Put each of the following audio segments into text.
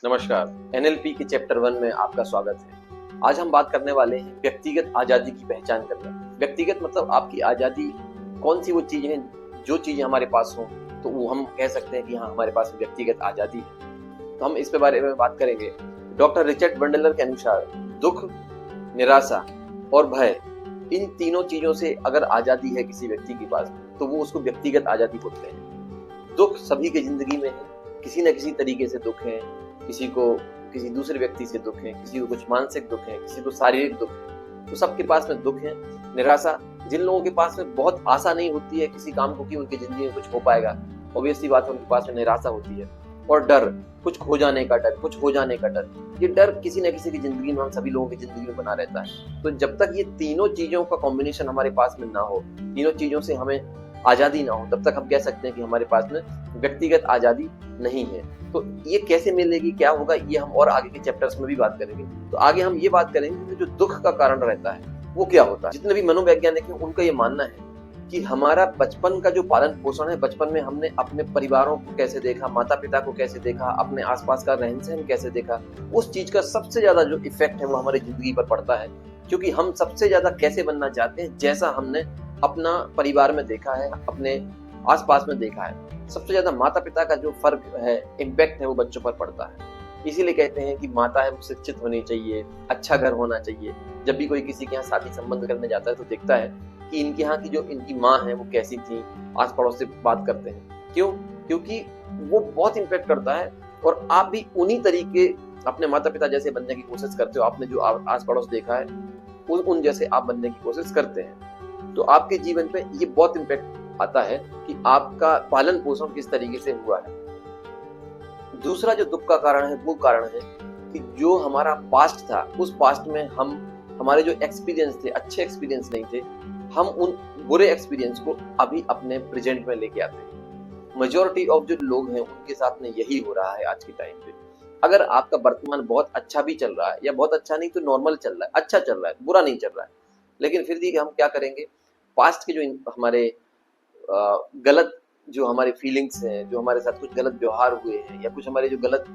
नमस्कार। एनएलपी के चैप्टर 1 में आपका स्वागत है। आज हम बात करने वाले हैं व्यक्तिगत आज़ादी की पहचान करना। व्यक्तिगत मतलब आपकी आज़ादी कौन सी वो चीज़ है, जो चीज़ें हमारे पास हो तो वो हम कह सकते हैं कि हाँ, हमारे पास व्यक्तिगत आज़ादी है। तो हम इस बारे में बात करेंगे। डॉक्टर रिचर्ड बंडलर के अनुसार दुख, निराशा और भय, इन तीनों चीज़ों से अगर आज़ादी है किसी व्यक्ति के पास तो वो उसको व्यक्तिगत आज़ादी बोलते हैं। दुख सभी की जिंदगी में है, किसी न किसी तरीके से दुख है। किसी को किसी दूसरे व्यक्ति से दुख है, किसी को कुछ मानसिक दुख है, किसी को शारीरिक दुख है, तो सबके पास में दुख है। निराशा, जिन लोगों के पास में बहुत आशा नहीं होती है किसी काम को कि उनकी जिंदगी में कुछ हो पाएगा, ऑब्वियसली बात है उनके पास में निराशा होती है। और डर, कुछ खो जाने का डर, कुछ हो जाने का डर, ये डर किसी न किसी की जिंदगी में, हम सभी लोगों की जिंदगी में बना रहता है। तो जब तक ये तीनों चीजों का कॉम्बिनेशन हमारे पास में ना हो, तीनों चीजों से हमें आजादी ना हो, तब तक हम कह सकते हैं कि हमारे पास में व्यक्तिगत आजादी नहीं है। तो ये कैसे मिलेगी, क्या होगा, ये हम और आगे के चैप्टर्स में भी बात करेंगे। तो आगे हम ये बात करेंगे कि जो दुख का कारण रहता है वो क्या होता है। जितने भी मनोवैज्ञानिक हैं उनका ये मानना है कि हमारा बचपन का जो पालन पोषण है, बचपन में हमने अपने परिवारों को कैसे देखा, माता पिता को कैसे देखा, अपने आसपास का रहन सहन कैसे देखा, उस चीज का सबसे ज्यादा जो इफेक्ट है वो हमारी जिंदगी पर पड़ता है। क्योंकि हम सबसे ज्यादा कैसे बनना चाहते हैं, जैसा हमने अपना परिवार में देखा है, अपने आसपास में देखा है। सबसे ज्यादा माता पिता का जो फर्क है, इम्पैक्ट है, वो बच्चों पर पड़ता है। इसीलिए कहते हैं कि माता है वो शिक्षित होनी चाहिए, अच्छा घर होना चाहिए। जब भी कोई किसी के यहाँ शादी संबंध करने जाता है तो देखता है कि इनके यहाँ की जो इनकी माँ है वो कैसी थी, आस पड़ोस से बात करते हैं। क्यों? क्योंकि वो बहुत इम्पैक्ट करता है। और आप भी उन्हीं तरीके अपने माता पिता जैसे बनने की कोशिश करते हो। आपने जो आस पड़ोस देखा है उन जैसे आप बनने की कोशिश करते हैं। तो आपके जीवन पे ये बहुत इम्पैक्ट आता है कि आपका पालन पोषण किस तरीके से हुआ है। दूसरा जो दुख का कारण है वो कारण है कि जो हमारा पास्ट था, उस पास्ट में हमारे जो एक्सपीरियंस थे, अच्छे एक्सपीरियंस नहीं थे, हम उन बुरे एक्सपीरियंस को अभी अपने प्रेजेंट में लेके आते हैं। मेजॉरिटी ऑफ जो लोग हैं उनके साथ में यही हो रहा है आज के टाइम पे। अगर आपका वर्तमान बहुत अच्छा भी चल रहा है, या बहुत अच्छा नहीं तो नॉर्मल चल रहा है, अच्छा चल रहा है, बुरा नहीं चल रहा है, लेकिन फिर भी हम क्या करेंगे, पास्ट के जो हमारे गलत जो हमारे फीलिंग्स हैं, जो हमारे साथ कुछ गलत व्यवहार हुए हैं, या कुछ हमारे जो गलत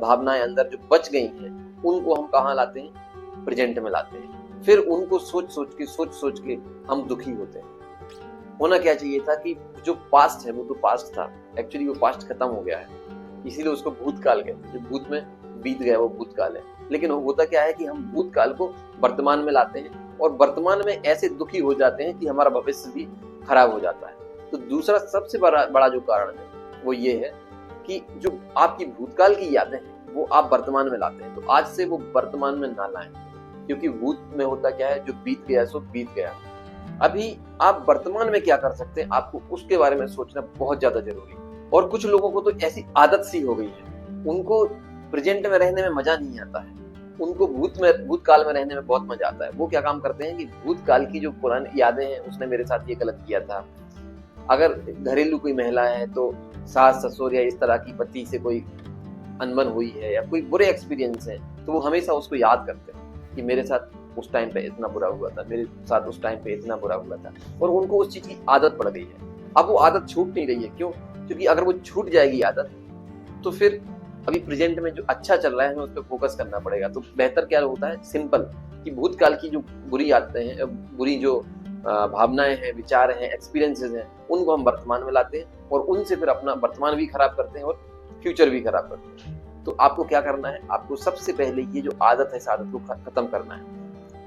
भावनाएं अंदर जो बच गई हैं, उनको हम कहाँ लाते हैं, प्रेजेंट में लाते हैं। फिर उनको सोच सोच के हम दुखी होते हैं। होना क्या चाहिए था कि जो पास्ट है वो तो पास्ट था, एक्चुअली वो पास्ट खत्म हो गया है, इसीलिए उसको भूतकाल कहते हैं। जो भूत में बीत गया वो भूतकाल है। लेकिन होता क्या है कि हम भूतकाल को वर्तमान में लाते हैं और वर्तमान में ऐसे दुखी हो जाते हैं कि हमारा भविष्य भी खराब हो जाता है। तो दूसरा सबसे बड़ा जो कारण है वो ये है कि जो आपकी भूतकाल की यादें हैं वो आप वर्तमान में लाते हैं। तो आज से वो वर्तमान में ना लाएं, क्योंकि भूत में होता क्या है, जो बीत गया सो बीत गया। अभी आप वर्तमान में क्या कर सकते हैं, आपको उसके बारे में सोचना बहुत ज्यादा जरूरी है। और कुछ लोगों को तो ऐसी आदत सी हो गई है, उनको प्रेजेंट में रहने में मजा नहीं आता है, उनको भूतकाल में रहने में बहुत मजा आता है। वो क्या काम करते हैं कि भूतकाल की जो पुरानी यादें हैं, उसने मेरे साथ ये गलत किया था। अगर घरेलू कोई महिला है तो सास ससुर या इस तरह की पति से कोई अनबन हुई है या कोई बुरे एक्सपीरियंस है, तो वो हमेशा उसको याद करते हैं कि मेरे साथ उस टाइम पे इतना बुरा हुआ था, मेरे साथ उस टाइम पे इतना बुरा हुआ था। और उनको उस चीज की आदत पड़ गई है। अब वो आदत छूट नहीं रही है। क्यों? क्योंकि अगर वो छूट जाएगी आदत, तो फिर अभी प्रेजेंट में जो अच्छा चल रहा है हमें उस पर फोकस करना पड़ेगा। तो बेहतर क्या होता है, सिंपल, कि भूतकाल की जो बुरी आदतें हैं, बुरी जो भावनाएं हैं, विचार हैं, एक्सपीरियंसेस हैं, उनको हम वर्तमान में लाते हैं और उनसे फिर अपना वर्तमान भी खराब करते हैं और फ्यूचर भी खराब करते हैं। तो आपको क्या करना है, आपको सबसे पहले ये जो आदत है इस आदत को खत्म करना है।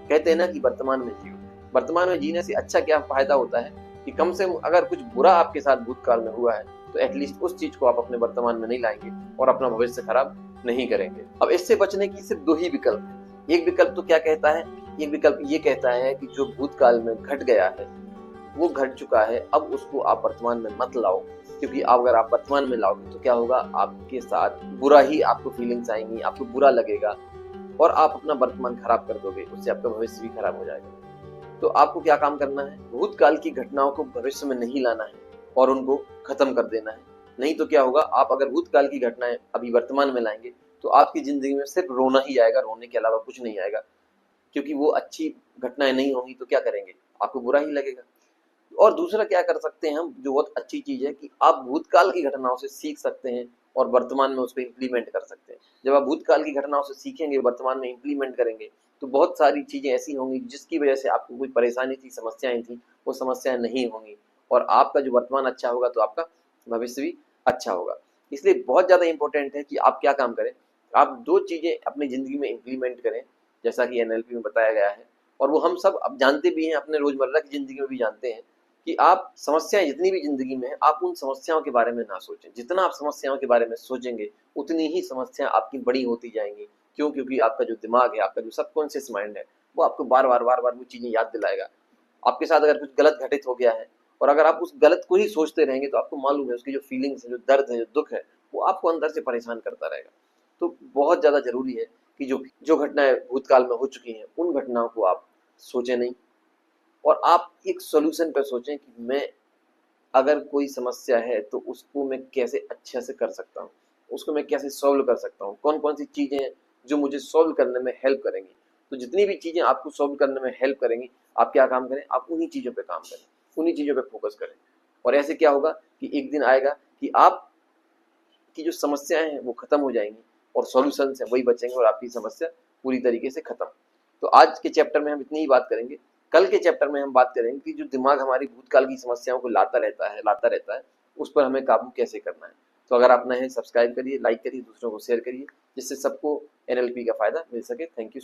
कहते हैं ना कि वर्तमान में जियो। वर्तमान में जीने से अच्छा क्या फायदा होता है कि कम से कम अगर कुछ बुरा आपके साथ भूतकाल में हुआ है तो एटलीस्ट उस चीज को आप अपने वर्तमान में नहीं लाएंगे और अपना भविष्य खराब नहीं करेंगे। अब इससे बचने की सिर्फ दो ही विकल्प है। एक विकल्प तो क्या कहता है, एक विकल्प ये कहता है कि जो भूतकाल में घट गया है वो घट चुका है, अब उसको आप वर्तमान में मत लाओ। क्योंकि अगर आप वर्तमान में लाओगे तो क्या होगा, आपके साथ बुरा ही आपको फीलिंग्स आएंगी, आपको बुरा लगेगा और आप अपना वर्तमान खराब कर दोगे, उससे आपका भविष्य भी खराब हो जाएगा। तो आपको क्या काम करना है, भूतकाल की घटनाओं को भविष्य में नहीं लाना है और उनको खत्म कर देना है। नहीं तो क्या होगा, आप अगर भूतकाल की घटनाएं अभी वर्तमान में लाएंगे तो आपकी जिंदगी में सिर्फ रोना ही आएगा, रोने के अलावा कुछ नहीं आएगा। क्योंकि वो अच्छी घटनाएं नहीं होंगी तो क्या करेंगे, आपको बुरा ही लगेगा। और दूसरा क्या कर सकते हैं हम, जो बहुत अच्छी चीज है, कि आप भूतकाल की घटनाओं से सीख सकते हैं और वर्तमान में उसको इम्प्लीमेंट कर सकते हैं। जब आप भूतकाल की घटनाओं से सीखेंगे, वर्तमान में इम्प्लीमेंट करेंगे, तो बहुत सारी चीजें ऐसी होंगी जिसकी वजह से आपको कोई परेशानी थी, समस्याएं थी, वो समस्याएं नहीं होंगी और आपका जो वर्तमान अच्छा होगा तो आपका भविष्य भी अच्छा होगा। इसलिए बहुत ज्यादा इंपॉर्टेंट है कि आप क्या काम करें, आप दो चीजें अपनी जिंदगी में इम्प्लीमेंट करें, जैसा कि एनएलपी में बताया गया है और वो हम सब अब जानते भी हैं, अपने रोजमर्रा की जिंदगी में भी जानते हैं कि आप समस्याएं जितनी भी जिंदगी में है, आप उन समस्याओं के बारे में ना सोचें। जितना आप समस्याओं के बारे में सोचेंगे उतनी ही समस्या आपकी बड़ी होती जाएंगी। क्यों? क्योंकि आपका जो दिमाग है, आपका जो सबकॉन्शियस माइंड है, वो आपको बार बार वो चीजें याद दिलाएगा। आपके साथ अगर कुछ गलत घटित हो गया है और अगर आप उस गलत को ही सोचते रहेंगे तो आपको मालूम है उसकी जो फीलिंग्स है, जो दर्द है, जो दुख है, वो आपको अंदर से परेशान करता रहेगा। तो बहुत ज्यादा जरूरी है कि जो जो घटनाएं भूतकाल में हो चुकी हैं उन घटनाओं को आप सोचें नहीं और आप एक सॉल्यूशन पर सोचें कि मैं अगर कोई समस्या है तो उसको मैं कैसे अच्छे से कर सकता हूँ, उसको मैं कैसे सॉल्व कर सकता हूँ, कौन कौन सी चीजें हैं जो मुझे सॉल्व करने में हेल्प करेंगी। तो जितनी भी चीजें आपको सॉल्व करने में हेल्प करेंगी, आप क्या काम करें, आप उन्हीं चीजों पे काम करें, उन्हीं चीजों पे फोकस करें। और ऐसे क्या होगा कि एक दिन आएगा कि आप की जो समस्याएं हैं वो खत्म हो जाएंगी और सॉल्यूशन है वही बचेंगे और आपकी समस्या पूरी तरीके से खत्म। तो आज के चैप्टर में हम इतनी ही बात करेंगे। कल के चैप्टर में हम बात करेंगे कि जो दिमाग हमारी भूतकाल की समस्याओं को लाता रहता है, उस पर हमें काबू कैसे करना है। तो अगर आप नए हैं, सब्सक्राइब करिए, लाइक करिए, दूसरों को शेयर करिए, जिससे सबको एनएलपी का फायदा मिल सके। Thank you.